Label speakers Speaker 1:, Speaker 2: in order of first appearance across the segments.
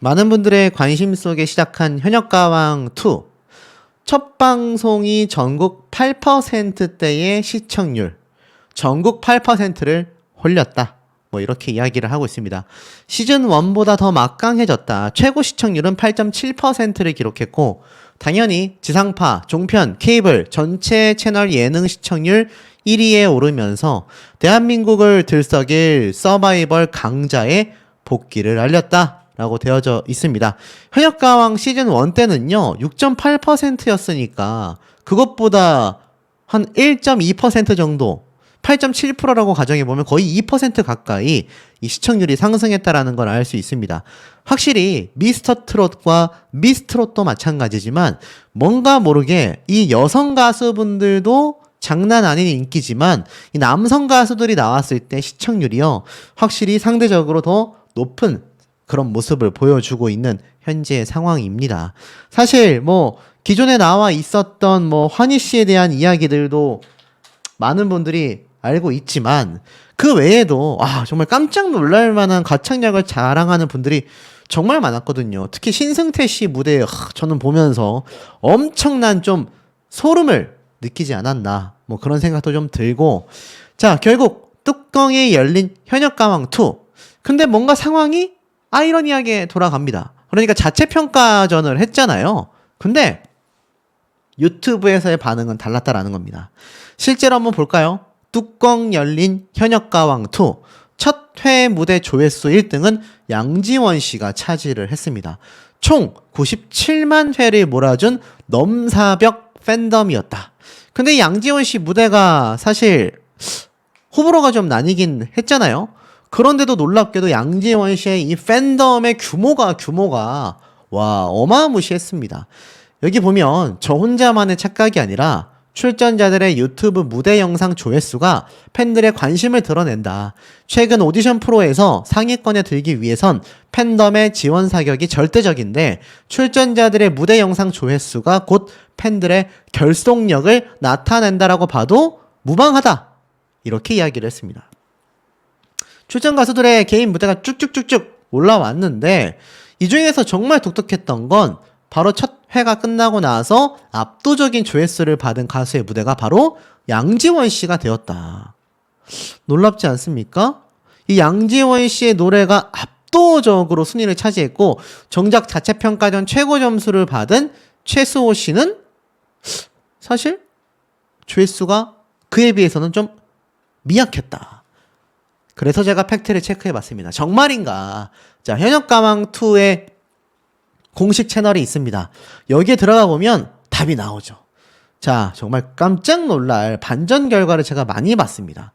Speaker 1: 많은 분들의 관심 속에 시작한 현역가왕2. 첫 방송이 전국 8%대의 시청률, 전국 8%를 홀렸다. 뭐 이렇게 이야기를 하고 있습니다. 시즌 1보다 더 막강해졌다. 최고 시청률은 8.7%를 기록했고, 당연히 지상파, 종편, 케이블 전체 채널 예능 시청률 1위에 오르면서 대한민국을 들썩일 서바이벌 강자의 복귀를 알렸다 라고 되어져 있습니다. 현역가왕 시즌 1 때는요 6.8%였으니까 그것보다 한 1.2% 정도, 8.7%라고 가정해보면 거의 2% 가까이 이 시청률이 상승했다라는 걸 알 수 있습니다. 확실히 미스터 트롯과 미스트롯도 마찬가지지만 뭔가 모르게 이 여성 가수분들도 장난 아닌 인기지만 이 남성 가수들이 나왔을 때 시청률이요 확실히 상대적으로 더 높은 그런 모습을 보여주고 있는 현재의 상황입니다. 사실 뭐 기존에 나와 있었던 뭐 환희 씨에 대한 이야기들도 많은 분들이 알고 있지만 그 외에도 정말 깜짝 놀랄 만한 가창력을 자랑하는 분들이 정말 많았거든요. 특히 신승태 씨 무대 저는 보면서 엄청난 좀 소름을 느끼지 않았나 뭐 그런 생각도 좀 들고, 자 결국 뚜껑이 열린 현역가왕2. 근데 뭔가 상황이 아이러니하게 돌아갑니다. 그러니까 자체평가전을 했잖아요. 근데 유튜브에서의 반응은 달랐다라는 겁니다. 실제로 한번 볼까요? 뚜껑 열린 현역가왕2 첫 회 무대 조회수 1등은 양지원 씨가 차지를 했습니다. 총 97만 회를 몰아준 넘사벽 팬덤이었다. 근데 양지원 씨 무대가 사실 호불호가 좀 나뉘긴 했잖아요. 그런데도 놀랍게도 양지원 씨의 이 팬덤의 규모가 와 어마무시했습니다. 여기 보면 저 혼자만의 착각이 아니라 출전자들의 유튜브 무대 영상 조회수가 팬들의 관심을 드러낸다. 최근 오디션 프로에서 상위권에 들기 위해선 팬덤의 지원 사격이 절대적인데 출전자들의 무대 영상 조회수가 곧 팬들의 결속력을 나타낸다라고 봐도 무방하다. 이렇게 이야기를 했습니다. 출전 가수들의 개인 무대가 쭉쭉쭉쭉 올라왔는데 이 중에서 정말 독특했던 건 바로 첫 회가 끝나고 나서 압도적인 조회수를 받은 가수의 무대가 바로 양지원 씨가 되었다. 놀랍지 않습니까? 이 양지원 씨의 노래가 압도적으로 순위를 차지했고 정작 자체평가전 최고 점수를 받은 최수호 씨는 사실 조회수가 그에 비해서는 좀 미약했다. 그래서 제가 팩트를 체크해봤습니다. 정말인가? 자, 현역가왕2의 공식 채널이 있습니다. 여기에 들어가 보면 답이 나오죠. 자, 정말 깜짝 놀랄 반전 결과를 제가 많이 봤습니다.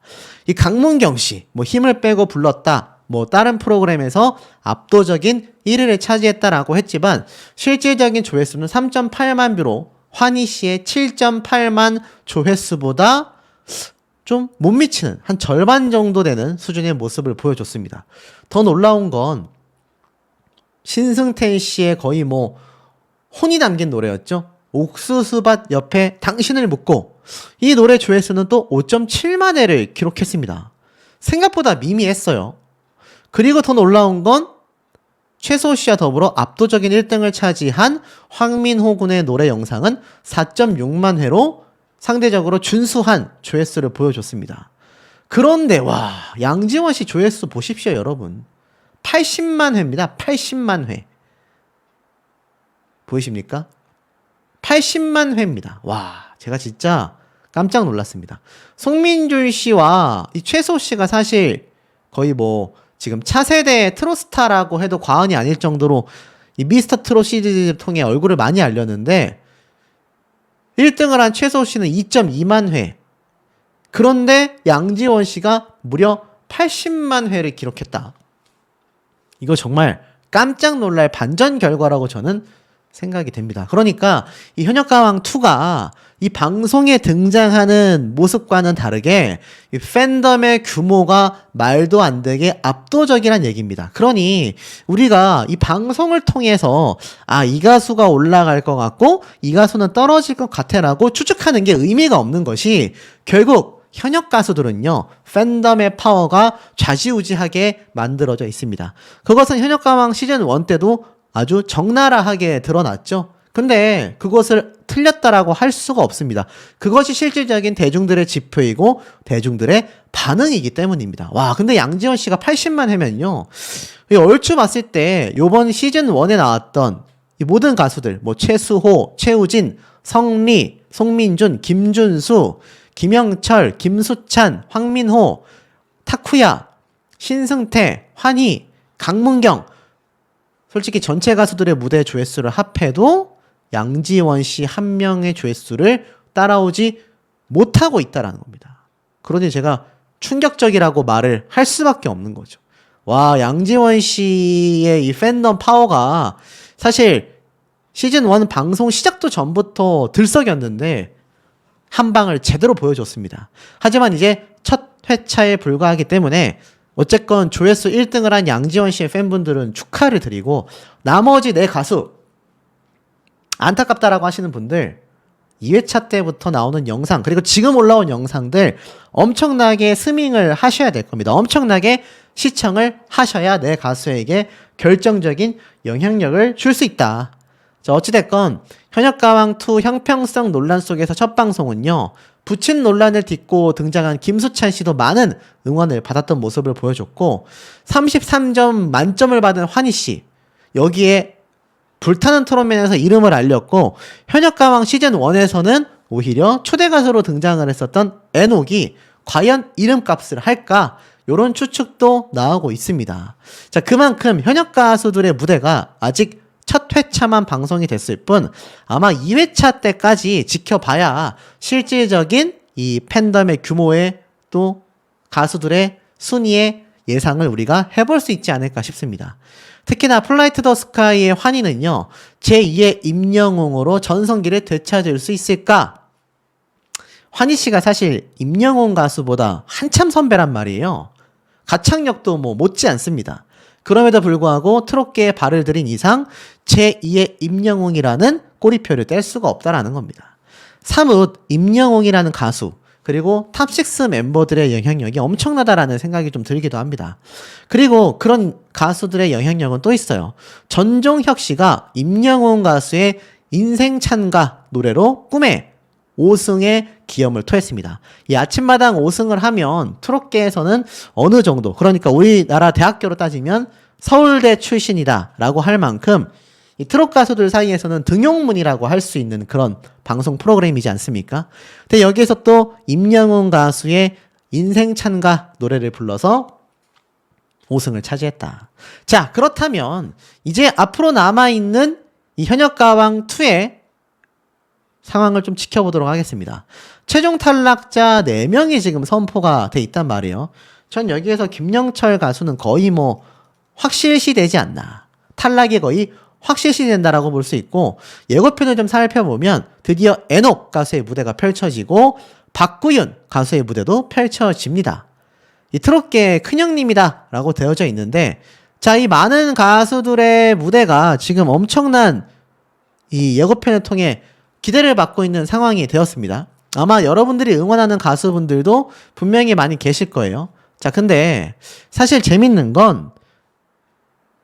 Speaker 1: 이 강문경 씨, 뭐 힘을 빼고 불렀다, 뭐 다른 프로그램에서 압도적인 1위를 차지했다라고 했지만 실질적인 조회수는 3.8만 뷰로 환희 씨의 7.8만 조회수보다 좀 못 미치는 한 절반 정도 되는 수준의 모습을 보여줬습니다. 더 놀라운 건 신승태 씨의 거의 뭐 혼이 담긴 노래였죠. 옥수수밭 옆에 당신을 묻고 이 노래 조회수는 또 5.7만 회를 기록했습니다. 생각보다 미미했어요. 그리고 더 놀라운 건 최수호 씨와 더불어 압도적인 1등을 차지한 황민호 군의 노래 영상은 4.6만 회로 상대적으로 준수한 조회수를 보여줬습니다. 그런데 와 양지원 씨 조회수 보십시오 여러분. 80만 회입니다. 80만 회. 보이십니까? 80만 회입니다. 와, 제가 진짜 깜짝 놀랐습니다. 송민줄 씨와 이 최소 씨가 사실 거의 뭐 지금 차세대 트로스타라고 해도 과언이 아닐 정도로 이 미스터 트롯 시리즈를 통해 얼굴을 많이 알렸는데 1등을 한 최소 씨는 2.2만 회. 그런데 양지원 씨가 무려 80만 회를 기록했다. 이거 정말 깜짝 놀랄 반전 결과라고 저는 생각이 됩니다. 그러니까 이 현역가왕2가 이 방송에 등장하는 모습과는 다르게 이 팬덤의 규모가 말도 안 되게 압도적이란 얘기입니다. 그러니 우리가 이 방송을 통해서 이 가수가 올라갈 것 같고 이 가수는 떨어질 것 같아라고 추측하는 게 의미가 없는 것이 결국 현역 가수들은요 팬덤의 파워가 좌지우지하게 만들어져 있습니다. 그것은 현역가왕 시즌 1 때도 아주 적나라하게 드러났죠. 근데 그것을 틀렸다라고 할 수가 없습니다. 그것이 실질적인 대중들의 지표이고 대중들의 반응이기 때문입니다. 와, 근데 양지원 씨가 80만 회면요. 얼추 봤을 때 요번 시즌 1에 나왔던 이 모든 가수들, 뭐 최수호, 최우진, 성리, 송민준, 김준수, 김영철, 김수찬, 황민호, 타쿠야, 신승태, 환희, 강문경, 솔직히 전체 가수들의 무대 조회수를 합해도 양지원 씨 한 명의 조회수를 따라오지 못하고 있다라는 겁니다. 그러니 제가 충격적이라고 말을 할 수밖에 없는 거죠. 와, 양지원 씨의 이 팬덤 파워가 사실 시즌 1 방송 시작도 전부터 들썩였는데 한 방을 제대로 보여줬습니다. 하지만 이제 첫 회차에 불과하기 때문에 어쨌건 조회수 1등을 한 양지원 씨의 팬분들은 축하를 드리고, 나머지 네 가수 안타깝다라고 하시는 분들 2회차 때부터 나오는 영상, 그리고 지금 올라온 영상들 엄청나게 스밍을 하셔야 될 겁니다. 엄청나게 시청을 하셔야 내 가수에게 결정적인 영향력을 줄 수 있다. 자, 어찌됐건 현역가왕2 형평성 논란 속에서 첫 방송은요, 부친 논란을 딛고 등장한 김수찬 씨도 많은 응원을 받았던 모습을 보여줬고, 33점 만점을 받은 환희 씨, 여기에 불타는 트롯맨에서 이름을 알렸고, 현역가왕 시즌1에서는 오히려 초대 가수로 등장을 했었던 애녹이 과연 이름값을 할까? 요런 추측도 나오고 있습니다. 자, 그만큼 현역 가수들의 무대가 아직 첫 회차만 방송이 됐을 뿐 아마 2회차 때까지 지켜봐야 실질적인 이 팬덤의 규모에 또 가수들의 순위의 예상을 우리가 해볼 수 있지 않을까 싶습니다. 특히나 플라이 투 더 스카이의 환희는요, 제2의 임영웅으로 전성기를 되찾을 수 있을까? 환희 씨가 사실 임영웅 가수보다 한참 선배란 말이에요. 가창력도 뭐 못지 않습니다. 그럼에도 불구하고 트롯계에 발을 들인 이상 제2의 임영웅이라는 꼬리표를 뗄 수가 없다라는 겁니다. 사뭇 임영웅이라는 가수, 그리고 탑6 멤버들의 영향력이 엄청나다라는 생각이 좀 들기도 합니다. 그리고 그런 가수들의 영향력은 또 있어요. 전종혁 씨가 임영웅 가수의 인생 찬가 노래로 꿈에 5승의 기염을 토했습니다. 이 아침마당 5승을 하면 트롯계에서는 어느 정도, 그러니까 우리나라 대학교로 따지면 서울대 출신이다 라고 할 만큼 이 트롯 가수들 사이에서는 등용문이라고 할 수 있는 그런 방송 프로그램이지 않습니까? 근데 여기에서 또 임영웅 가수의 인생 찬가 노래를 불러서 5승을 차지했다. 자, 그렇다면 이제 앞으로 남아있는 이 현역가왕2의 상황을 좀 지켜보도록 하겠습니다. 최종 탈락자 4명이 지금 선포가 돼 있단 말이에요. 전 여기에서 김영철 가수는 거의 뭐 확실시 되지 않나. 탈락이 거의 확실시 된다라고 볼 수 있고, 예고편을 좀 살펴보면 드디어 애녹 가수의 무대가 펼쳐지고 박구윤 가수의 무대도 펼쳐집니다. 이 트롯계의 큰형님이다 라고 되어져 있는데, 자, 이 많은 가수들의 무대가 지금 엄청난 이 예고편을 통해 기대를 받고 있는 상황이 되었습니다. 아마 여러분들이 응원하는 가수분들도 분명히 많이 계실 거예요. 자, 근데 사실 재밌는 건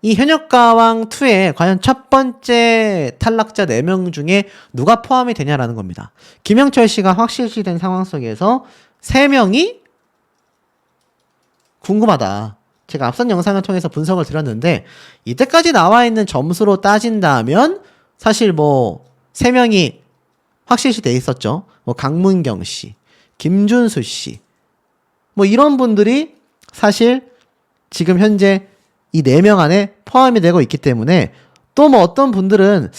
Speaker 1: 이 현역가왕2에 과연 첫 번째 탈락자 4명 중에 누가 포함이 되냐라는 겁니다. 김영철 씨가 확실시 된 상황 속에서 3명이 궁금하다. 제가 앞선 영상을 통해서 분석을 드렸는데, 이때까지 나와 있는 점수로 따진다면 사실 뭐 3명이 확실시 돼 있었죠. 뭐 강문경 씨, 김준수 씨, 뭐 이런 분들이 사실 지금 현재 이 4명 안에 포함이 되고 있기 때문에, 또 뭐 어떤 분들은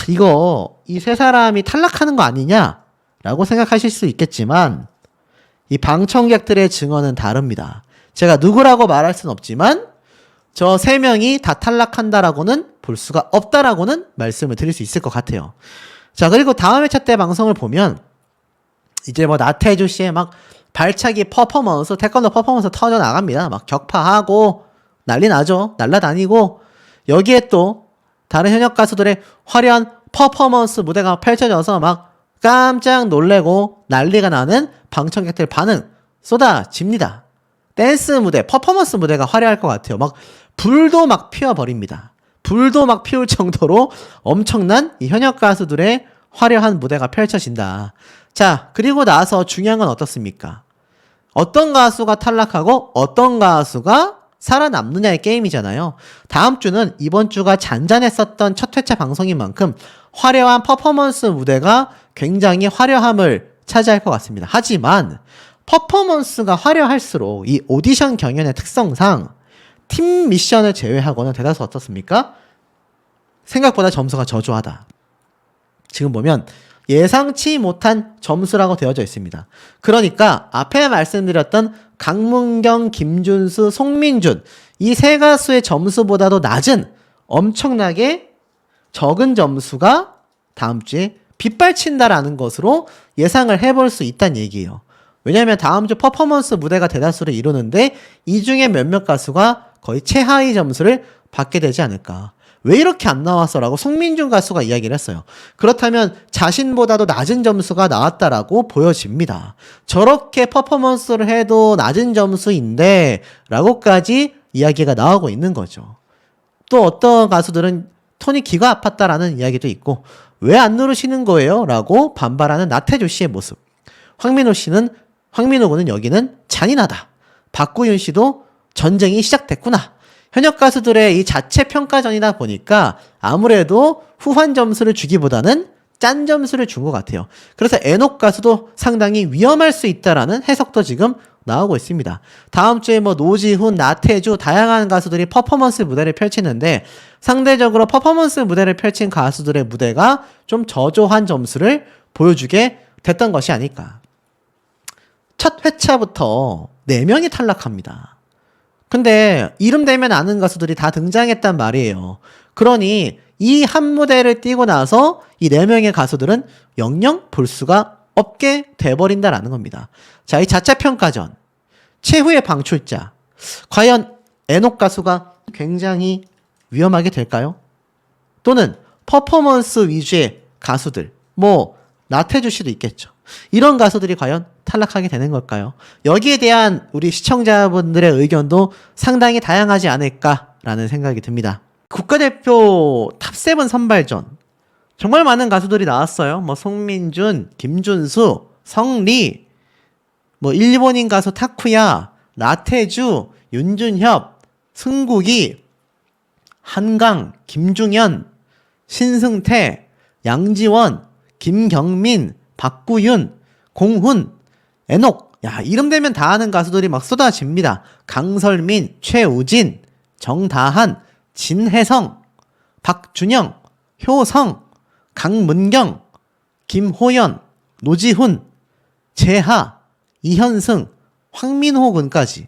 Speaker 1: 이거 이 3사람이 탈락하는 거 아니냐라고 생각하실 수 있겠지만, 이 방청객들의 증언은 다릅니다. 제가 누구라고 말할 순 없지만 저 3명이 다 탈락한다라고는 볼 수가 없다라고는 말씀을 드릴 수 있을 것 같아요. 자, 그리고 다음 회차 때 방송을 보면 이제 뭐 나태주 씨의 막 발차기 퍼포먼스, 태권도 퍼포먼스 터져 나갑니다. 막 격파하고 난리 나죠. 날라다니고, 여기에 또 다른 현역 가수들의 화려한 퍼포먼스 무대가 펼쳐져서 막 깜짝 놀래고 난리가 나는 방청객들 반응 쏟아집니다. 댄스 무대, 퍼포먼스 무대가 화려할 것 같아요. 막 불도 막 피워버립니다. 불도 막 피울 정도로 엄청난 이 현역 가수들의 화려한 무대가 펼쳐진다. 자, 그리고 나서 중요한 건 어떻습니까? 어떤 가수가 탈락하고 어떤 가수가 살아남느냐의 게임이잖아요. 다음 주는 이번 주가 잔잔했었던 첫 회차 방송인 만큼 화려한 퍼포먼스 무대가 굉장히 화려함을 차지할 것 같습니다. 하지만 퍼포먼스가 화려할수록 이 오디션 경연의 특성상 팀 미션을 제외하고는 대다수 어떻습니까? 생각보다 점수가 저조하다. 지금 보면 예상치 못한 점수라고 되어져 있습니다. 그러니까 앞에 말씀드렸던 강문경, 김준수, 송민준 이 세 가수의 점수보다도 낮은 엄청나게 적은 점수가 다음 주에 빗발친다라는 것으로 예상을 해볼 수 있다는 얘기예요. 왜냐하면 다음 주 퍼포먼스 무대가 대다수를 이루는데 이 중에 몇몇 가수가 거의 최하위 점수를 받게 되지 않을까. 왜 이렇게 안 나왔어? 라고 송민준 가수가 이야기를 했어요. 그렇다면 자신보다도 낮은 점수가 나왔다라고 보여집니다. 저렇게 퍼포먼스를 해도 낮은 점수인데 라고까지 이야기가 나오고 있는 거죠. 또 어떤 가수들은 톤이 기가 아팠다라는 이야기도 있고 왜 안 누르시는 거예요? 라고 반발하는 나태주 씨의 모습. 황민호 군은 여기는 잔인하다. 박구윤 씨도 전쟁이 시작됐구나. 현역 가수들의 이 자체 평가전이다 보니까 아무래도 후한 점수를 주기보다는 짠 점수를 준 것 같아요. 그래서 애녹 가수도 상당히 위험할 수 있다라는 해석도 지금 나오고 있습니다. 다음 주에 뭐 노지훈, 나태주 다양한 가수들이 퍼포먼스 무대를 펼치는데 상대적으로 퍼포먼스 무대를 펼친 가수들의 무대가 좀 저조한 점수를 보여주게 됐던 것이 아닐까. 첫 회차부터 4명이 탈락합니다. 근데 이름 되면 아는 가수들이 다 등장했단 말이에요. 그러니 이 한 무대를 뛰고 나서 이 4명의 가수들은 영영 볼 수가 없게 돼버린다라는 겁니다. 자, 이 자체평가전 최후의 방출자 과연 애녹 가수가 굉장히 위험하게 될까요? 또는 퍼포먼스 위주의 가수들 뭐 나태주 씨도 있겠죠. 이런 가수들이 과연 탈락하게 되는 걸까요? 여기에 대한 우리 시청자분들의 의견도 상당히 다양하지 않을까라는 생각이 듭니다. 국가대표 탑7 선발전 정말 많은 가수들이 나왔어요. 뭐 송민준, 김준수, 성리, 뭐 일본인 가수 타쿠야, 나태주, 윤준협, 승국이, 한강, 김중현, 신승태, 양지원, 김경민, 박구윤, 공훈, 애녹. 야, 이름 되면 다 아는 가수들이 막 쏟아집니다. 강설민, 최우진, 정다한, 진혜성, 박준영, 효성, 강문경, 김호연, 노지훈, 재하, 이현승, 황민호 군까지.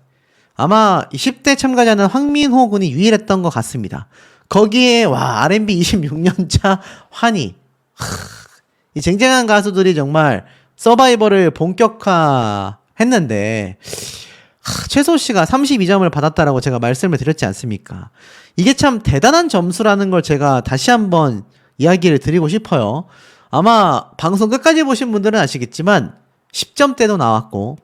Speaker 1: 아마 10대 참가자는 황민호 군이 유일했던 것 같습니다. 거기에 와 R&B 26년차 환희. 이 쟁쟁한 가수들이 정말 서바이벌을 본격화했는데 최소 씨가 32점을 받았다라고 제가 말씀을 드렸지 않습니까? 이게 참 대단한 점수라는 걸 제가 다시 한번 이야기를 드리고 싶어요. 아마 방송 끝까지 보신 분들은 아시겠지만 10점대도 나왔고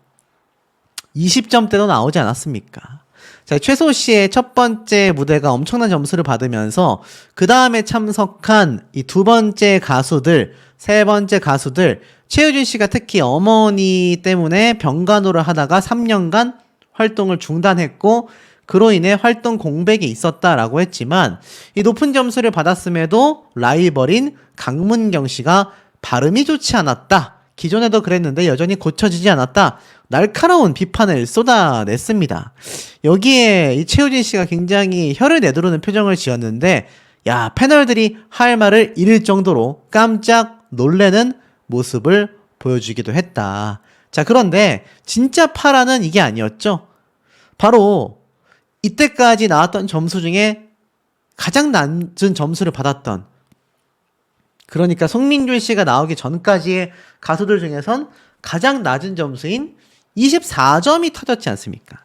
Speaker 1: 20점대도 나오지 않았습니까? 자, 최소 씨의 첫 번째 무대가 엄청난 점수를 받으면서 그 다음에 참석한 이 두 번째 가수들, 세 번째 가수들, 최우진 씨가 특히 어머니 때문에 병간호를 하다가 3년간 활동을 중단했고 그로 인해 활동 공백이 있었다라고 했지만 이 높은 점수를 받았음에도 라이벌인 강문경 씨가 발음이 좋지 않았다. 기존에도 그랬는데 여전히 고쳐지지 않았다. 날카로운 비판을 쏟아냈습니다. 여기에 이 최우진 씨가 굉장히 혀를 내두르는 표정을 지었는데 야, 패널들이 할 말을 잃을 정도로 깜짝 놀래는 모습을 보여주기도 했다. 자, 그런데 진짜 파라는 이게 아니었죠. 바로 이때까지 나왔던 점수 중에 가장 낮은 점수를 받았던, 그러니까 송민준 씨가 나오기 전까지의 가수들 중에선 가장 낮은 점수인 24점이 터졌지 않습니까?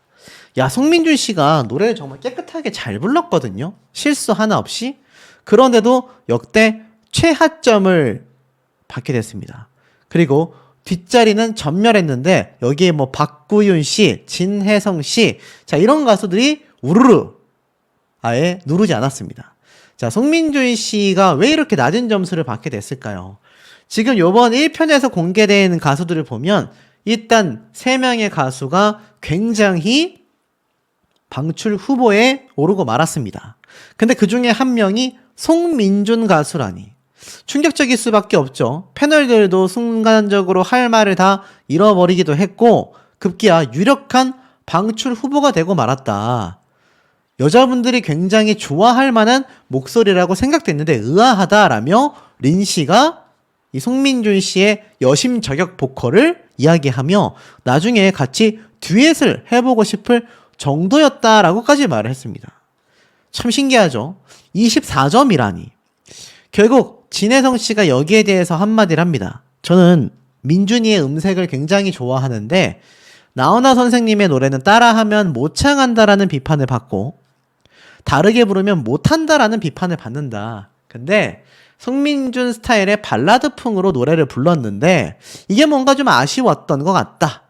Speaker 1: 야, 송민준 씨가 노래를 정말 깨끗하게 잘 불렀거든요. 실수 하나 없이. 그런데도 역대 최하점을 받게 됐습니다. 그리고 뒷자리는 전멸했는데 여기에 뭐 박구윤 씨, 진혜성 씨, 자, 이런 가수들이 우르르 아예 누르지 않았습니다. 자, 송민준 씨가 왜 이렇게 낮은 점수를 받게 됐을까요? 지금 요번 1편에서 공개된 가수들을 보면 일단 3명의 가수가 굉장히 방출 후보에 오르고 말았습니다. 근데 그 중에 한 명이 송민준 가수라니. 충격적일 수밖에 없죠. 패널들도 순간적으로 할 말을 다 잃어버리기도 했고 급기야 유력한 방출 후보가 되고 말았다. 여자분들이 굉장히 좋아할 만한 목소리라고 생각됐는데 의아하다라며 린 씨가 이 송민준 씨의 여심 저격 보컬을 이야기하며 나중에 같이 듀엣을 해보고 싶을 정도였다라고까지 말을 했습니다. 참 신기하죠. 24점이라니. 결국 진혜성 씨가 여기에 대해서 한마디를 합니다. 저는 민준이의 음색을 굉장히 좋아하는데 나훈아 선생님의 노래는 따라하면 못 창한다라는 비판을 받고 다르게 부르면 못한다라는 비판을 받는다. 근데 송민준 스타일의 발라드풍으로 노래를 불렀는데 이게 뭔가 좀 아쉬웠던 것 같다.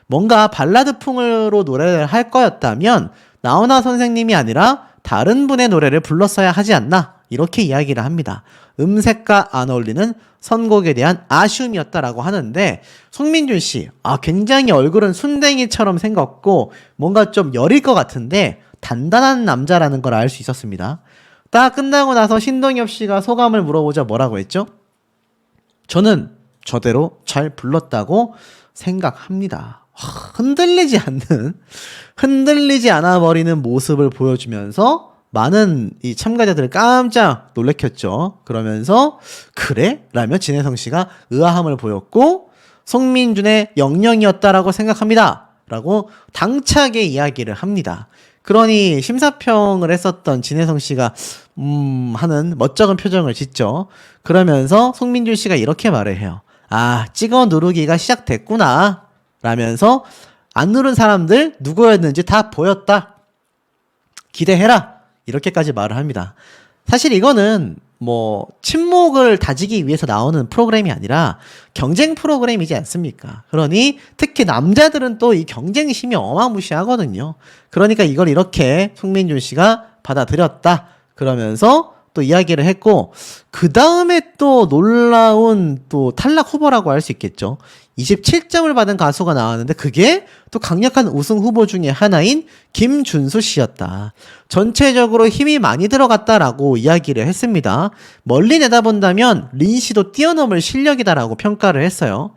Speaker 1: 뭔가 발라드풍으로 노래를 할 거였다면 나훈아 선생님이 아니라 다른 분의 노래를 불렀어야 하지 않나 이렇게 이야기를 합니다. 음색과 안 어울리는 선곡에 대한 아쉬움이었다라고 하는데 송민준 씨 굉장히 얼굴은 순댕이처럼 생겼고 뭔가 좀 여릴 것 같은데 단단한 남자라는 걸 알 수 있었습니다. 딱 끝나고 나서 신동엽 씨가 소감을 물어보자 뭐라고 했죠? 저는 저대로 잘 불렀다고 생각합니다. 흔들리지 않아 버리는 모습을 보여주면서 많은 이 참가자들을 깜짝 놀래켰죠. 그러면서 그래? 라며 진혜성 씨가 의아함을 보였고 송민준의 영영이었다라고 생각합니다. 라고 당차게 이야기를 합니다. 그러니 심사평을 했었던 진혜성 씨가 하는 멋쩍은 표정을 짓죠. 그러면서 송민준 씨가 이렇게 말을 해요. 찍어 누르기가 시작됐구나. 라면서 안 누른 사람들 누구였는지 다 보였다. 기대해라. 이렇게까지 말을 합니다. 사실 이거는 침묵을 다지기 위해서 나오는 프로그램이 아니라 경쟁 프로그램이지 않습니까? 그러니 특히 남자들은 또 이 경쟁심이 어마무시하거든요. 그러니까 이걸 이렇게 송민준 씨가 받아들였다. 그러면서 또 이야기를 했고 그 다음에 또 놀라운 또 탈락 후보라고 할 수 있겠죠. 27점을 받은 가수가 나왔는데 그게 또 강력한 우승 후보 중에 하나인 김준수 씨였다. 전체적으로 힘이 많이 들어갔다라고 이야기를 했습니다. 멀리 내다본다면 린 씨도 뛰어넘을 실력이다라고 평가를 했어요.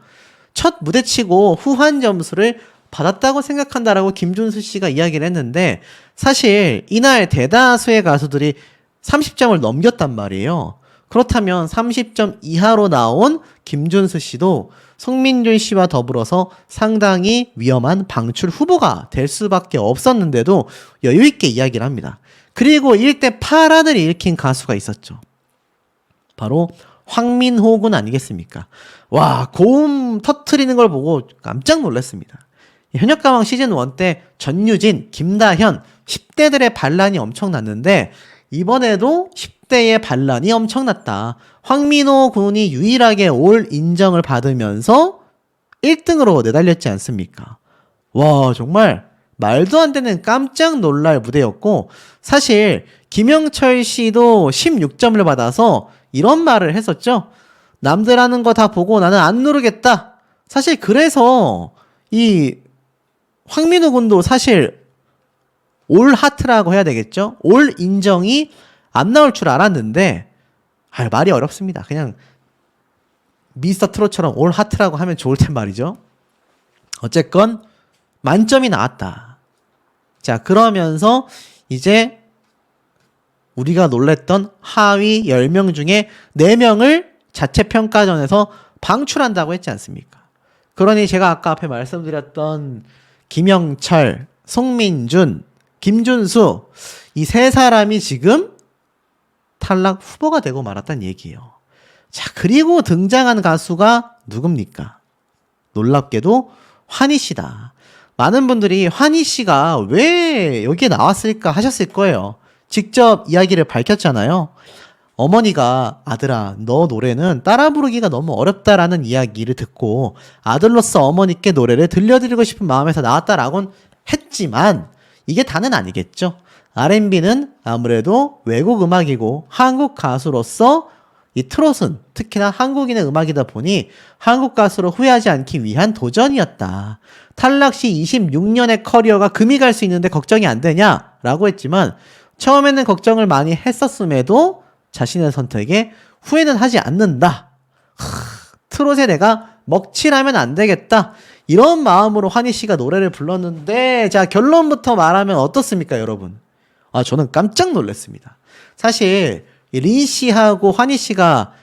Speaker 1: 첫 무대치고 후한 점수를 받았다고 생각한다라고 김준수 씨가 이야기를 했는데 사실 이날 대다수의 가수들이 30점을 넘겼단 말이에요. 그렇다면 30점 이하로 나온 김준수 씨도 송민준 씨와 더불어서 상당히 위험한 방출 후보가 될 수밖에 없었는데도 여유있게 이야기를 합니다. 그리고 일대 파란을 일으킨 가수가 있었죠. 바로 황민호 군 아니겠습니까? 와, 고음 터트리는 걸 보고 깜짝 놀랐습니다. 현역가왕 시즌1 때 전유진, 김다현, 10대들의 반란이 엄청났는데 이번에도 10대의 반란이 엄청났다. 황민호 군이 유일하게 올 인정을 받으면서 1등으로 내달렸지 않습니까? 와, 정말 말도 안 되는 깜짝 놀랄 무대였고 사실 김영철 씨도 16점을 받아서 이런 말을 했었죠. 남들 하는 거 다 보고 나는 안 누르겠다. 사실 그래서 이 황민호 군도 사실 올 하트라고 해야 되겠죠? 올 인정이 안 나올 줄 알았는데 말이 어렵습니다. 그냥 미스터 트롯처럼 올 하트라고 하면 좋을 텐 말이죠. 어쨌건 만점이 나왔다. 자, 그러면서 이제 우리가 놀랬던 하위 10명 중에 4명을 자체 평가전에서 방출한다고 했지 않습니까? 그러니 제가 아까 앞에 말씀드렸던 김영철, 송민준, 김준수 이 3사람이 지금 탈락 후보가 되고 말았다는 얘기예요. 자, 그리고 등장한 가수가 누굽니까? 놀랍게도 환희 씨다. 많은 분들이 환희 씨가 왜 여기에 나왔을까 하셨을 거예요. 직접 이야기를 밝혔잖아요. 어머니가 아들아, 너 노래는 따라 부르기가 너무 어렵다라는 이야기를 듣고 아들로서 어머니께 노래를 들려드리고 싶은 마음에서 나왔다라고는 했지만 이게 다는 아니겠죠. R&B는 아무래도 외국 음악이고 한국 가수로서 이 트롯은 특히나 한국인의 음악이다 보니 한국 가수로 후회하지 않기 위한 도전이었다. 탈락 시 26년의 커리어가 금이 갈 수 있는데 걱정이 안 되냐라고 했지만 처음에는 걱정을 많이 했었음에도 자신의 선택에 후회는 하지 않는다. 트롯에 내가 먹칠하면 안 되겠다. 이런 마음으로 환희 씨가 노래를 불렀는데, 자, 결론부터 말하면 어떻습니까, 여러분? 저는 깜짝 놀랐습니다. 사실 린 씨하고 환희 씨가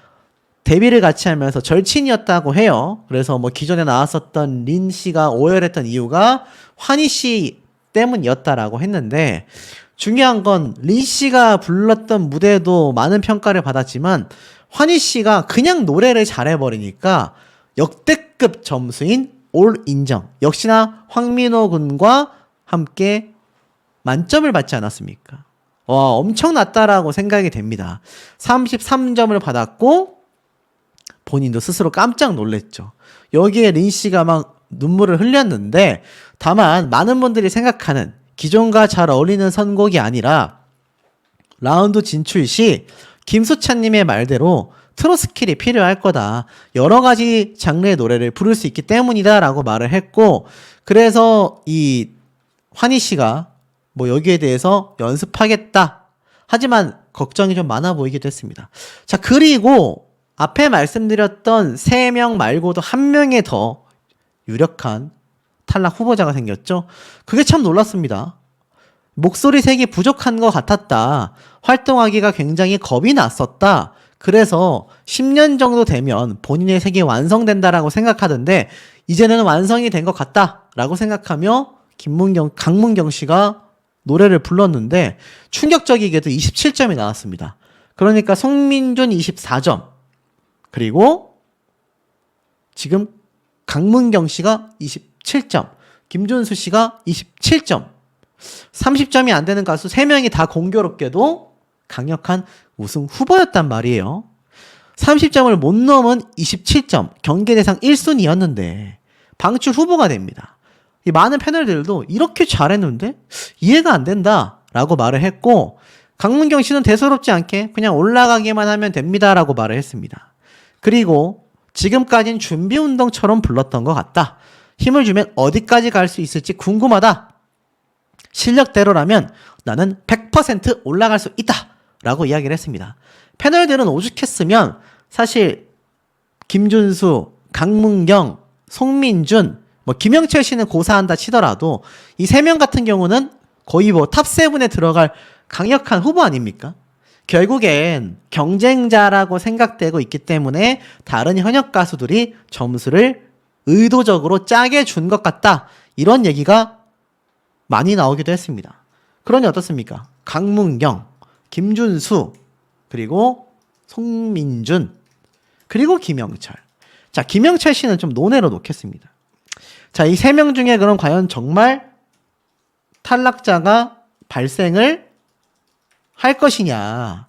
Speaker 1: 데뷔를 같이 하면서 절친이었다고 해요. 그래서 뭐 기존에 나왔었던 린 씨가 오열했던 이유가 환희 씨 때문이었다라고 했는데, 중요한 건 린 씨가 불렀던 무대도 많은 평가를 받았지만 환희 씨가 그냥 노래를 잘해버리니까 역대급 점수인 올 인정. 역시나 황민호 군과 함께 만점을 받지 않았습니까? 와, 엄청 낮다라고 생각이 됩니다. 33점을 받았고 본인도 스스로 깜짝 놀랐죠. 여기에 린 씨가 막 눈물을 흘렸는데, 다만 많은 분들이 생각하는 기존과 잘 어울리는 선곡이 아니라 라운드 진출 시 김수찬님의 말대로 트롯 스킬이 필요할 거다. 여러 가지 장르의 노래를 부를 수 있기 때문이다 라고 말을 했고, 그래서 이 환희 씨가 뭐 여기에 대해서 연습하겠다. 하지만 걱정이 좀 많아 보이기도 했습니다. 자, 그리고 앞에 말씀드렸던 3명 말고도 1명의 더 유력한 탈락 후보자가 생겼죠. 그게 참 놀랐습니다. 목소리 색이 부족한 것 같았다. 활동하기가 굉장히 겁이 났었다. 그래서 10년 정도 되면 본인의 색이 완성된다라고 생각하던데 이제는 완성이 된 것 같다라고 생각하며 강문경 씨가 노래를 불렀는데 충격적이게도 27점이 나왔습니다. 그러니까 송민준 24점, 그리고 지금 강문경 씨가 27점, 김준수 씨가 27점, 30점이 안 되는 가수 3명이 다 공교롭게도 강력한 우승 후보였단 말이에요. 30점을 못 넘은 27점, 경기대상 1순위였는데 방출 후보가 됩니다. 이 많은 패널들도 이렇게 잘했는데 이해가 안 된다 라고 말을 했고, 강문경 씨는 대수롭지 않게 그냥 올라가기만 하면 됩니다 라고 말을 했습니다. 그리고 지금까진 준비운동처럼 불렀던 것 같다. 힘을 주면 어디까지 갈 수 있을지 궁금하다. 실력대로라면 나는 100% 올라갈 수 있다 라고 이야기를 했습니다. 패널들은 오죽했으면 사실 김준수, 강문경, 송민준, 뭐 김영철 씨는 고사한다 치더라도 이 3명 같은 경우는 거의 뭐 탑7에 들어갈 강력한 후보 아닙니까? 결국엔 경쟁자라고 생각되고 있기 때문에 다른 현역 가수들이 점수를 의도적으로 짜게 준 것 같다. 이런 얘기가 많이 나오기도 했습니다. 그러니 어떻습니까? 강문경, 김준수, 그리고 송민준, 그리고 김영철. 자, 김영철 씨는 좀 논외로 놓겠습니다. 자, 이 3명 중에 그럼 과연 정말 탈락자가 발생을 할 것이냐.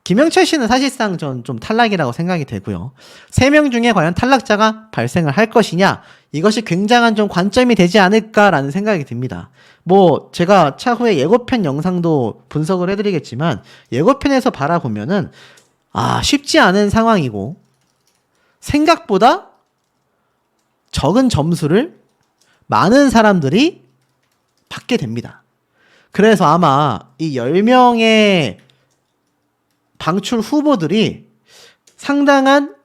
Speaker 1: 김영철 씨는 사실상 전 좀 탈락이라고 생각이 되고요. 3명 중에 과연 탈락자가 발생을 할 것이냐. 이것이 굉장한 좀 관점이 되지 않을까라는 생각이 듭니다. 뭐 제가 차후에 예고편 영상도 분석을 해드리겠지만 예고편에서 바라보면은 쉽지 않은 상황이고 생각보다 적은 점수를 많은 사람들이 받게 됩니다. 그래서 아마 이 10명의 방출 후보들이 상당한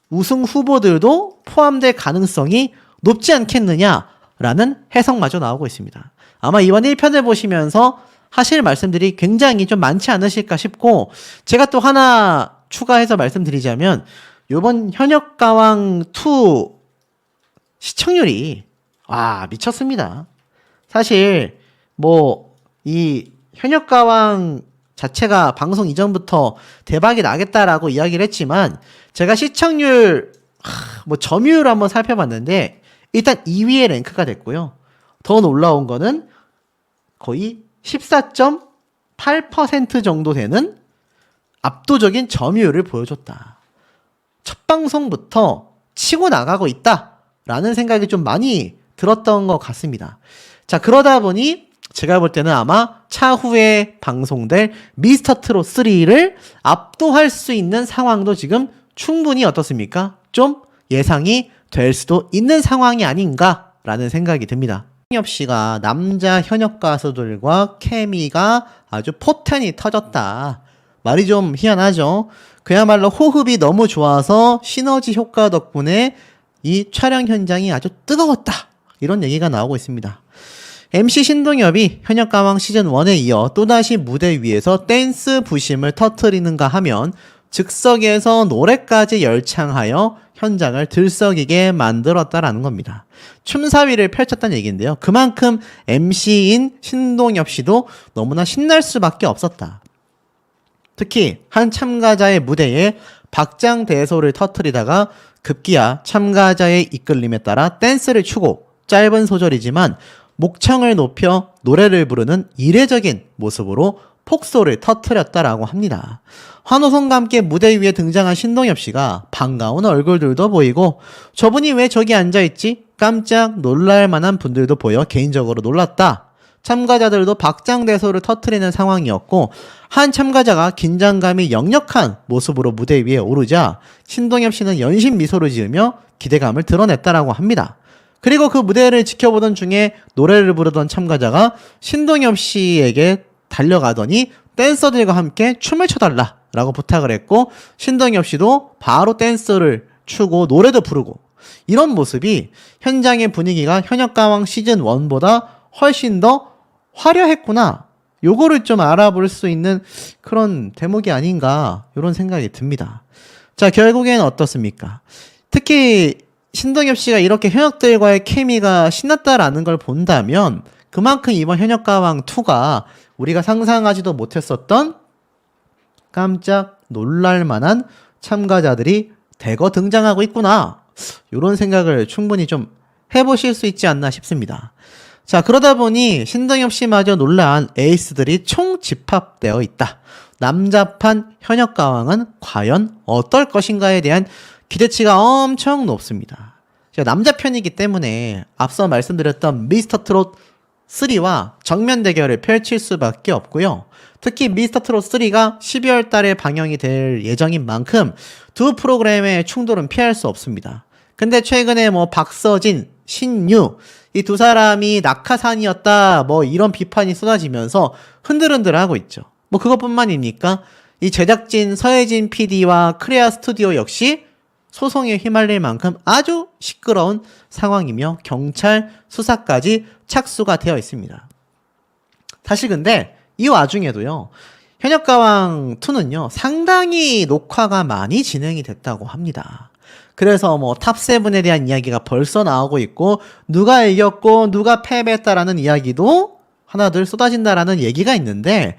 Speaker 1: 우승 후보들도 포함될 가능성이 높지 않겠느냐라는 해석마저 나오고 있습니다. 아마 이번 1편을 보시면서 하실 말씀들이 굉장히 좀 많지 않으실까 싶고, 제가 또 하나 추가해서 말씀드리자면 이번 현역가왕2 시청률이 미쳤습니다. 사실 뭐 이 현역가왕 자체가 방송 이전부터 대박이 나겠다라고 이야기를 했지만 제가 시청률 뭐 점유율을 한번 살펴봤는데 일단 2위에 랭크가 됐고요. 더 놀라운 거는 거의 14.8% 정도 되는 압도적인 점유율을 보여줬다. 첫 방송부터 치고 나가고 있다라는 생각이 좀 많이 들었던 것 같습니다. 자, 그러다 보니 제가 볼 때는 아마 차후에 방송될 미스터 트롯 3를 압도할 수 있는 상황도 지금 충분히 어떻습니까? 좀 예상이 될 수도 있는 상황이 아닌가라는 생각이 듭니다. 홍엽 씨가 남자 현역 가수들과 케미가 아주 포텐이 터졌다. 말이 좀 희한하죠. 그야말로 호흡이 너무 좋아서 시너지 효과 덕분에 이 촬영 현장이 아주 뜨거웠다. 이런 얘기가 나오고 있습니다. MC 신동엽이 현역가왕 시즌1에 이어 또다시 무대 위에서 댄스 부심을 터뜨리는가 하면 즉석에서 노래까지 열창하여 현장을 들썩이게 만들었다라는 겁니다. 춤사위를 펼쳤다는 얘기인데요. 그만큼 MC인 신동엽 씨도 너무나 신날 수밖에 없었다. 특히 한 참가자의 무대에 박장대소를 터뜨리다가 급기야 참가자의 이끌림에 따라 댄스를 추고 짧은 소절이지만 목청을 높여 노래를 부르는 이례적인 모습으로 폭소를 터뜨렸다라고 합니다. 환호성과 함께 무대 위에 등장한 신동엽 씨가 반가운 얼굴들도 보이고 저분이 왜 저기 앉아있지? 깜짝 놀랄 만한 분들도 보여 개인적으로 놀랐다. 참가자들도 박장대소를 터뜨리는 상황이었고 한 참가자가 긴장감이 역력한 모습으로 무대 위에 오르자 신동엽 씨는 연신 미소를 지으며 기대감을 드러냈다라고 합니다. 그리고 그 무대를 지켜보던 중에 노래를 부르던 참가자가 신동엽 씨에게 달려가더니 댄서들과 함께 춤을 춰달라 라고 부탁을 했고 신동엽 씨도 바로 댄스를 추고 노래도 부르고 이런 모습이 현장의 분위기가 현역가왕 시즌1보다 훨씬 더 화려했구나. 요거를 좀 알아볼 수 있는 그런 대목이 아닌가 이런 생각이 듭니다. 자, 결국엔 어떻습니까? 특히 신동엽 씨가 이렇게 현역들과의 케미가 신났다라는 걸 본다면 그만큼 이번 현역가왕2가 우리가 상상하지도 못했었던 깜짝 놀랄만한 참가자들이 대거 등장하고 있구나. 이런 생각을 충분히 좀 해보실 수 있지 않나 싶습니다. 자, 그러다 보니 신동엽 씨마저 놀란 에이스들이 총 집합되어 있다. 남자판 현역가왕은 과연 어떨 것인가에 대한 기대치가 엄청 높습니다. 제가 남자편이기 때문에 앞서 말씀드렸던 미스터 트롯 3와 정면 대결을 펼칠 수밖에 없고요. 특히 미스터 트롯 3가 12월 달에 방영이 될 예정인 만큼 두 프로그램의 충돌은 피할 수 없습니다. 근데 최근에 뭐 박서진, 신유 이 두 사람이 낙하산이었다 뭐 이런 비판이 쏟아지면서 흔들흔들하고 있죠. 뭐 그것뿐만입니까? 이 제작진 서혜진 PD와 크레아 스튜디오 역시 소송에 휘말릴 만큼 아주 시끄러운 상황이며 경찰 수사까지 착수가 되어 있습니다. 사실 근데 이 와중에도요. 현역가왕2는요. 상당히 녹화가 많이 진행이 됐다고 합니다. 그래서 뭐 탑7에 대한 이야기가 벌써 나오고 있고 누가 이겼고 누가 패배했다라는 이야기도 하나둘 쏟아진다라는 얘기가 있는데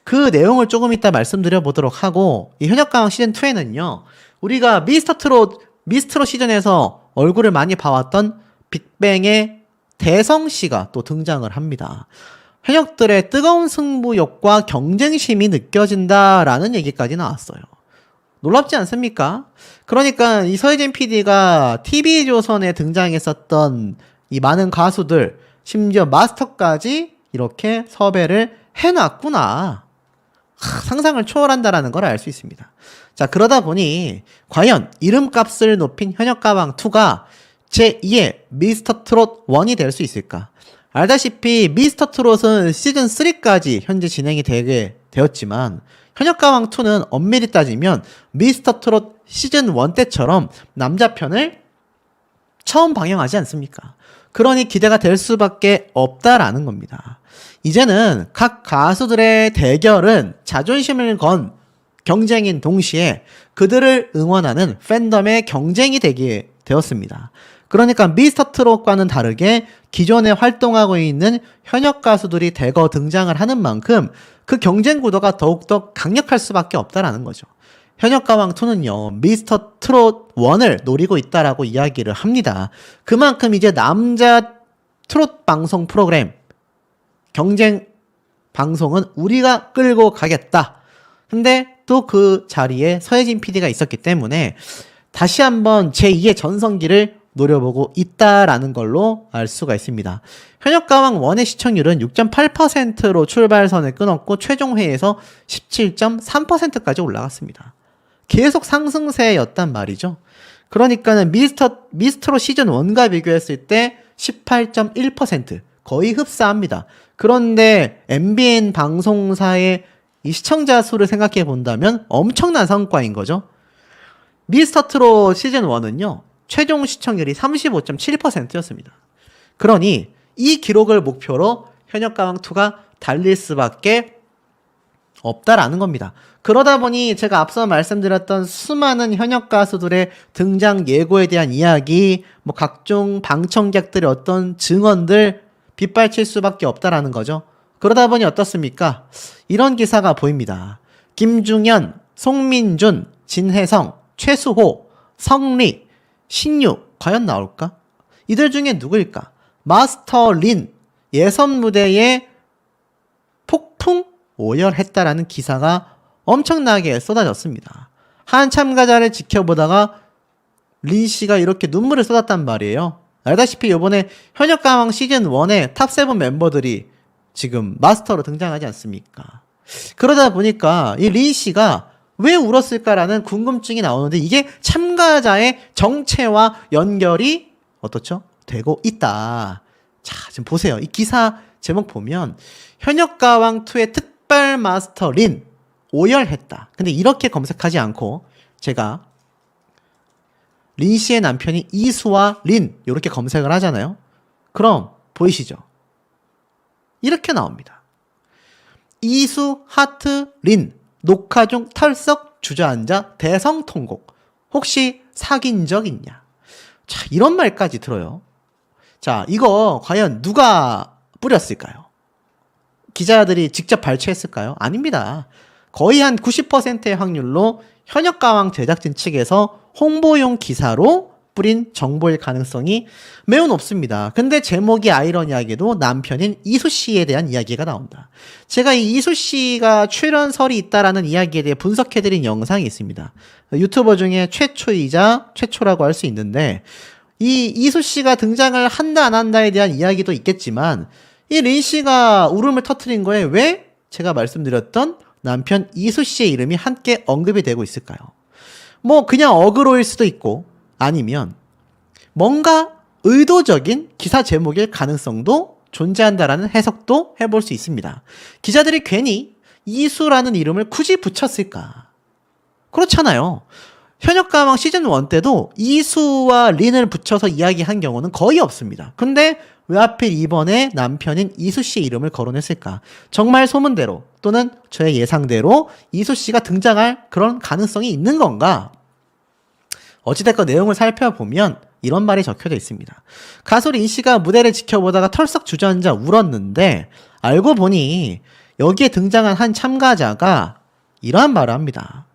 Speaker 1: 그 내용을 조금 이따 말씀드려 보도록 하고 이 현역가왕 시즌2에는요. 우리가 미스트롯 시즌에서 얼굴을 많이 봐왔던 빅뱅의 대성씨가 또 등장을 합니다. 현역들의 뜨거운 승부욕과 경쟁심이 느껴진다라는 얘기까지 나왔어요. 놀랍지 않습니까? 그러니까 이 서혜진 PD가 TV조선에 등장했었던 이 많은 가수들, 심지어 마스터까지 이렇게 섭외를 해놨구나. 상상을 초월한다라는 걸 알 수 있습니다. 자, 그러다 보니 과연 이름값을 높인 현역가왕2가 제2의 미스터 트롯 1이 될 수 있을까? 알다시피 미스터 트롯은 시즌 3까지 현재 진행이 되게 되었지만 현역가왕2는 엄밀히 따지면 미스터 트롯 시즌 1 때처럼 남자편을 처음 방영하지 않습니까? 그러니 기대가 될 수밖에 없다라는 겁니다. 이제는 각 가수들의 대결은 자존심을 건 경쟁인 동시에 그들을 응원하는 팬덤의 경쟁이 되게 되었습니다. 그러니까 미스터 트롯과는 다르게 기존에 활동하고 있는 현역 가수들이 대거 등장을 하는 만큼 그 경쟁 구도가 더욱더 강력할 수밖에 없다라는 거죠. 현역가왕2는요, 미스터 트롯 1을 노리고 있다라고 이야기를 합니다. 그만큼 이제 남자 트롯 방송 프로그램, 경쟁 방송은 우리가 끌고 가겠다. 근데 또 그 자리에 서혜진 PD가 있었기 때문에 다시 한번 제2의 전성기를 노려보고 있다라는 걸로 알 수가 있습니다. 현역가왕 1의 시청률은 6.8%로 출발선을 끊었고 최종 회에서 17.3%까지 올라갔습니다. 계속 상승세였단 말이죠. 그러니까는 미스트로 시즌 1과 비교했을 때 18.1% 거의 흡사합니다. 그런데 MBN 방송사의 이 시청자 수를 생각해 본다면 엄청난 성과인 거죠. 미스터트롯 시즌 1은요. 최종 시청률이 35.7%였습니다. 그러니 이 기록을 목표로 현역가왕2가 달릴 수밖에 없다라는 겁니다. 그러다 보니 제가 앞서 말씀드렸던 수많은 현역 가수들의 등장 예고에 대한 이야기, 뭐 각종 방청객들의 어떤 증언들 빗발칠 수밖에 없다라는 거죠. 그러다 보니 어떻습니까? 이런 기사가 보입니다. 김중현, 송민준, 진혜성, 최수호, 성리, 신유 과연 나올까? 이들 중에 누구일까? 마스터 린 예선 무대에 폭풍 오열했다라는 기사가 엄청나게 쏟아졌습니다. 한 참가자를 지켜보다가 린 씨가 이렇게 눈물을 쏟았단 말이에요. 알다시피 이번에 현역가왕 시즌 1의 탑7 멤버들이 지금 마스터로 등장하지 않습니까? 그러다 보니까 이 린 씨가 왜 울었을까라는 궁금증이 나오는데 이게 참가자의 정체와 연결이 어떻죠? 되고 있다. 자, 지금 보세요. 이 기사 제목 보면 현역가왕2의 특별 마스터 린 오열했다. 근데 이렇게 검색하지 않고 제가 린 씨의 남편이 이수와 린 이렇게 검색을 하잖아요. 그럼 보이시죠? 이렇게 나옵니다. 이수 하트 린 녹화 중 털썩 주저앉아 대성통곡. 혹시 사귄 적 있냐? 자, 이런 말까지 들어요. 자, 이거 과연 누가 뿌렸을까요? 기자들이 직접 발췌했을까요? 아닙니다. 거의 한 90%의 확률로 현역가왕 제작진 측에서 홍보용 기사로 뿌린 정보일 가능성이 매우 높습니다. 근데 제목이 아이러니하게도 남편인 이수 씨에 대한 이야기가 나온다. 제가 이 이수 씨가 출연설이 있다라는 이야기에 대해 분석해드린 영상이 있습니다. 유튜버 중에 최초이자 최초라고 할 수 있는데 이 이수 씨가 등장을 한다 안 한다에 대한 이야기도 있겠지만 이 린 씨가 울음을 터뜨린 거에 왜 제가 말씀드렸던 남편 이수 씨의 이름이 함께 언급이 되고 있을까요? 뭐 그냥 어그로일 수도 있고 아니면 뭔가 의도적인 기사 제목일 가능성도 존재한다라는 해석도 해볼 수 있습니다. 기자들이 괜히 이수라는 이름을 굳이 붙였을까? 그렇잖아요. 현역가왕 시즌1 때도 이수와 린을 붙여서 이야기한 경우는 거의 없습니다. 근데 왜 하필 이번에 남편인 이수 씨의 이름을 거론했을까? 정말 소문대로 또는 저의 예상대로 이수 씨가 등장할 그런 가능성이 있는 건가? 어찌됐건 내용을 살펴보면 이런 말이 적혀져 있습니다. 가수 린 씨가 무대를 지켜보다가 털썩 주저앉아 울었는데 알고 보니 여기에 등장한 한 참가자가 이러한 말을 합니다.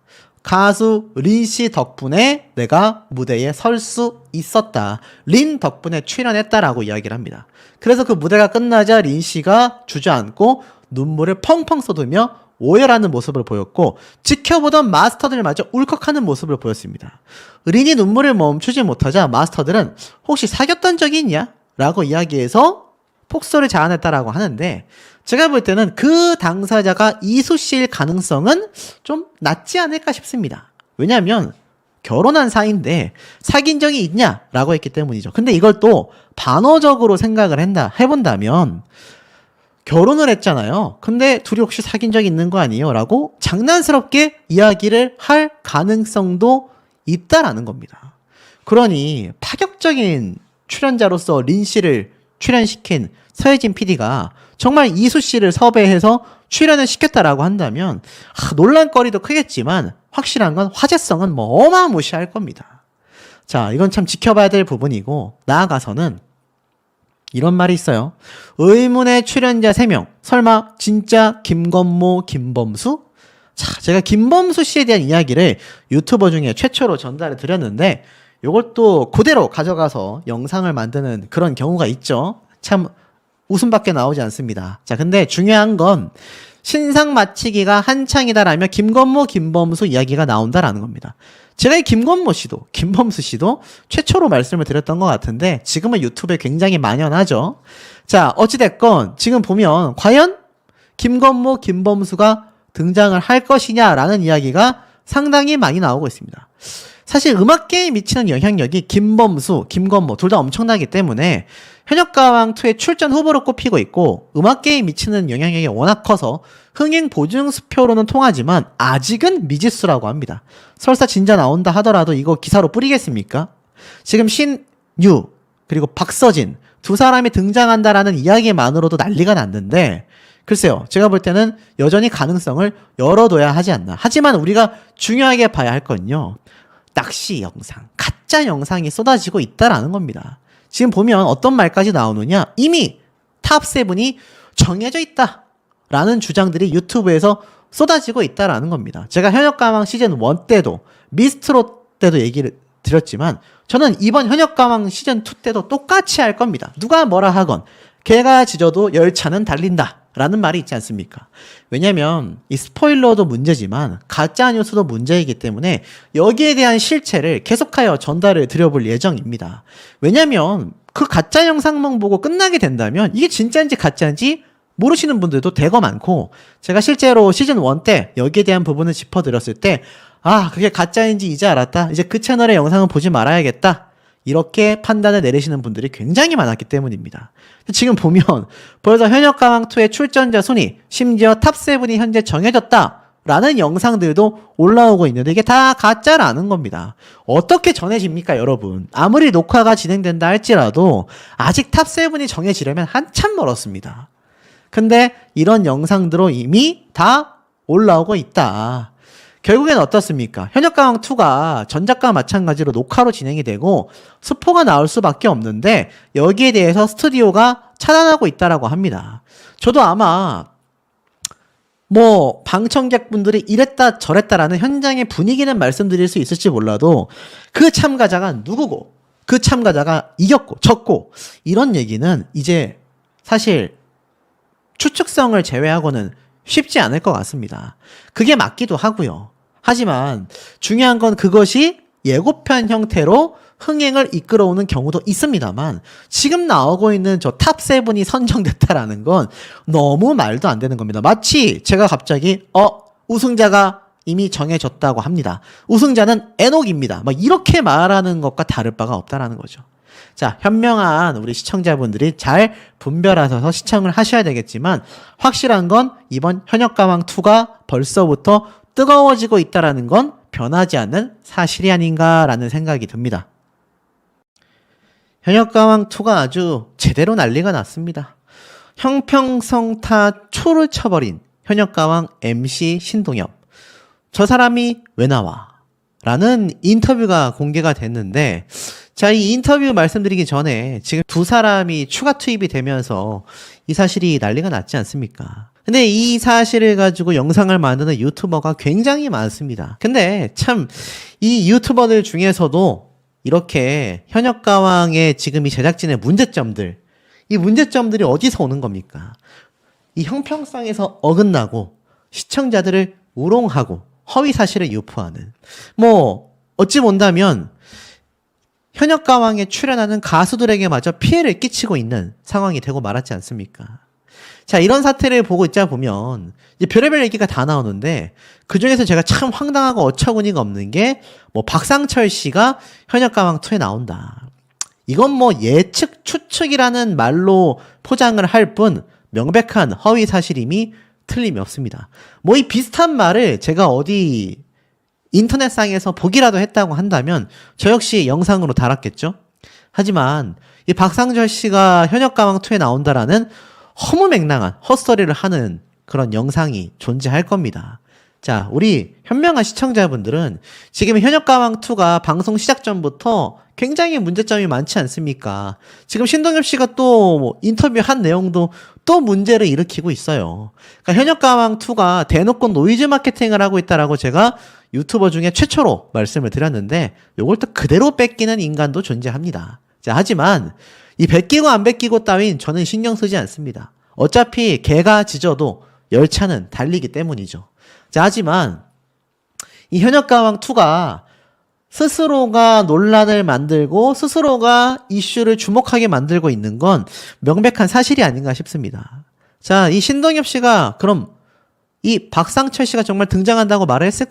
Speaker 1: 가수 린 씨 덕분에 내가 무대에 설 수 있었다. 린 덕분에 출연했다라고 이야기를 합니다. 그래서 그 무대가 끝나자 린 씨가 주저앉고 눈물을 펑펑 쏟으며 오열하는 모습을 보였고 지켜보던 마스터들마저 울컥하는 모습을 보였습니다. 린이 눈물을 멈추지 못하자 마스터들은 혹시 사귀었던 적이 있냐? 라고 이야기해서 폭소를 자아냈다라고 하는데 제가 볼 때는 그 당사자가 이수 씨일 가능성은 좀 낮지 않을까 싶습니다. 왜냐하면 결혼한 사이인데 사귄 적이 있냐라고 했기 때문이죠. 근데 이걸 또 반어적으로 생각을 해본다면 결혼을 했잖아요. 근데 둘이 혹시 사귄 적이 있는 거 아니에요? 라고 장난스럽게 이야기를 할 가능성도 있다라는 겁니다. 그러니 파격적인 출연자로서 린 씨를 출연시킨 서혜진 PD가 정말 이수 씨를 섭외해서 출연을 시켰다라고 한다면 논란거리도 크겠지만 확실한 건 화제성은 뭐 어마무시할 겁니다. 자, 이건 참 지켜봐야 될 부분이고 나아가서는 이런 말이 있어요. 의문의 출연자 3명. 설마 진짜 김건모, 김범수? 자, 제가 김범수 씨에 대한 이야기를 유튜버 중에 최초로 전달을 드렸는데 이걸 또 그대로 가져가서 영상을 만드는 그런 경우가 있죠. 참 웃음밖에 나오지 않습니다. 자, 근데 중요한 건 신상 마치기가 한창이다라며 김건모, 김범수 이야기가 나온다라는 겁니다. 제가 이 김건모 씨도, 김범수 씨도 최초로 말씀을 드렸던 것 같은데 지금은 유튜브에 굉장히 만연하죠. 자, 어찌됐건 지금 보면 과연 김건모, 김범수가 등장을 할 것이냐라는 이야기가 상당히 많이 나오고 있습니다. 사실 음악계에 미치는 영향력이 김범수, 김건모 둘 다 엄청나기 때문에 현역가왕2의 출전 후보로 꼽히고 있고 음악계에 미치는 영향력이 워낙 커서 흥행 보증 수표로는 통하지만 아직은 미지수라고 합니다. 설사 진짜 나온다 하더라도 이거 기사로 뿌리겠습니까? 지금 신유 그리고 박서진 두 사람이 등장한다라는 이야기만으로도 난리가 났는데 글쎄요. 제가 볼 때는 여전히 가능성을 열어둬야 하지 않나. 하지만 우리가 중요하게 봐야 할 건요. 낚시 영상, 가짜 영상이 쏟아지고 있다라는 겁니다. 지금 보면 어떤 말까지 나오느냐. 이미 탑7이 정해져 있다라는 주장들이 유튜브에서 쏟아지고 있다라는 겁니다. 제가 현역가왕 시즌1 때도 미스트롯 때도 얘기를 드렸지만 저는 이번 현역가왕 시즌2 때도 똑같이 할 겁니다. 누가 뭐라 하건 개가 짖어도 열차는 달린다 라는 말이 있지 않습니까? 왜냐면 이 스포일러도 문제지만 가짜 뉴스도 문제이기 때문에 여기에 대한 실체를 계속하여 전달을 드려볼 예정입니다. 왜냐면 그 가짜 영상만 보고 끝나게 된다면 이게 진짜인지 가짜인지 모르시는 분들도 대거 많고 제가 실제로 시즌1 때 여기에 대한 부분을 짚어드렸을 때 아 그게 가짜인지 이제 알았다. 이제 그 채널의 영상은 보지 말아야겠다. 이렇게 판단을 내리시는 분들이 굉장히 많았기 때문입니다. 지금 보면 벌써 현역가왕2의 출전자 순위 심지어 탑7이 현재 정해졌다라는 영상들도 올라오고 있는데 이게 다 가짜라는 겁니다. 어떻게 전해집니까 여러분? 아무리 녹화가 진행된다 할지라도 아직 탑7이 정해지려면 한참 멀었습니다. 근데 이런 영상들로 이미 다 올라오고 있다. 결국엔 어떻습니까? 현역가왕2가 전작과 마찬가지로 녹화로 진행이 되고 스포가 나올 수밖에 없는데 여기에 대해서 스튜디오가 차단하고 있다라고 합니다. 저도 아마 방청객분들이 이랬다 저랬다라는 현장의 분위기는 말씀드릴 수 있을지 몰라도 그 참가자가 누구고 그 참가자가 이겼고 졌고 이런 얘기는 이제 사실 추측성을 제외하고는 쉽지 않을 것 같습니다. 그게 맞기도 하고요. 하지만 중요한 건 그것이 예고편 형태로 흥행을 이끌어오는 경우도 있습니다만 지금 나오고 있는 저 탑7이 선정됐다라는 건 너무 말도 안 되는 겁니다. 마치 제가 갑자기 우승자가 이미 정해졌다고 합니다. 우승자는 에녹입니다. 이렇게 말하는 것과 다를 바가 없다라는 거죠. 자, 현명한 우리 시청자분들이 잘 분별하셔서 시청을 하셔야 되겠지만 확실한 건 이번 현역가왕2가 벌써부터 뜨거워지고 있다라는 건 변하지 않는 사실이 아닌가라는 생각이 듭니다. 현역가왕2가 아주 제대로 난리가 났습니다. 형평성타 초를 쳐버린 현역가왕 MC 신동엽. 저 사람이 왜 나와? 라는 인터뷰가 공개가 됐는데 자, 이 인터뷰 말씀드리기 전에 지금 두 사람이 추가 투입이 되면서 이 사실이 난리가 났지 않습니까? 근데 이 사실을 가지고 영상을 만드는 유튜버가 굉장히 많습니다. 근데 참 이 유튜버들 중에서도 이렇게 현역가왕의 지금 이 제작진의 문제점들, 이 문제점들이 어디서 오는 겁니까? 이 형평성에서 어긋나고 시청자들을 우롱하고 허위 사실을 유포하는 어찌 본다면 현역가왕에 출연하는 가수들에게마저 피해를 끼치고 있는 상황이 되고 말았지 않습니까? 자, 이런 사태를 보고 있자 보면 이제 별의별 얘기가 다 나오는데 그중에서 제가 참 황당하고 어처구니가 없는 게 박상철 씨가 현역가왕2에 나온다. 이건 예측, 추측이라는 말로 포장을 할 뿐 명백한 허위 사실임이 틀림이 없습니다. 이 비슷한 말을 제가 어디 인터넷상에서 보기라도 했다고 한다면 저 역시 영상으로 달았겠죠? 하지만 이 박상철 씨가 현역가왕2에 나온다라는 허무맹랑한 헛소리를 하는 그런 영상이 존재할 겁니다. 자, 우리 현명한 시청자분들은 지금 현역가왕2가 방송 시작 전부터 굉장히 문제점이 많지 않습니까? 지금 신동엽 씨가 또 인터뷰한 내용도 또 문제를 일으키고 있어요. 그러니까 현역가왕2가 대놓고 노이즈 마케팅을 하고 있다라고 제가 유튜버 중에 최초로 말씀을 드렸는데 요걸 또 그대로 뺏기는 인간도 존재합니다. 자, 하지만 이 베끼고 안 베끼고 따윈 저는 신경 쓰지 않습니다. 어차피 개가 짖어도 열차는 달리기 때문이죠. 자, 하지만 이 현역가왕2가 스스로가 논란을 만들고 스스로가 이슈를 주목하게 만들고 있는 건 명백한 사실이 아닌가 싶습니다. 자, 이 신동엽 씨가 그럼 이 박상철 씨가 정말 등장한다고 말을 했을까요?